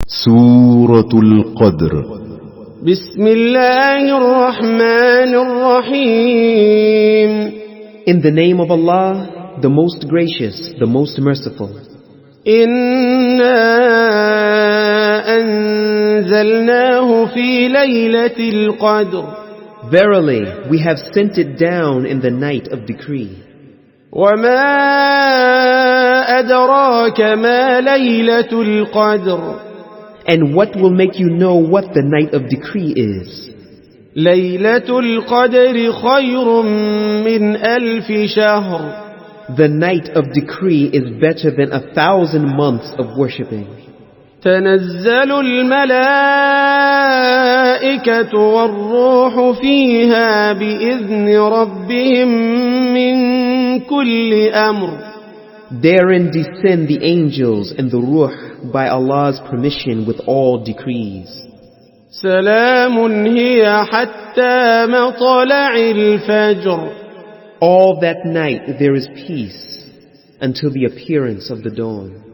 سورة القدر. بسم الله الرحمن الرحيم. In the name of Allah, the most gracious, the most merciful. إنا أنزلناه في ليلة القدر. Verily, we have sent it down in the night of decree. وما أدراك ما ليلة القدر. And what will make you know what the night of decree is? ليلة القدر خير من ألف شهر. The night of decree is better than 1,000 months of worshipping. تنزل الملائكة والروح فيها بإذن ربهم من كل أمر. Therein descend the angels and the ruh by Allah's permission with all decrees. سلام هي حتى مطلع الفجر. All that night there is peace until the appearance of the dawn.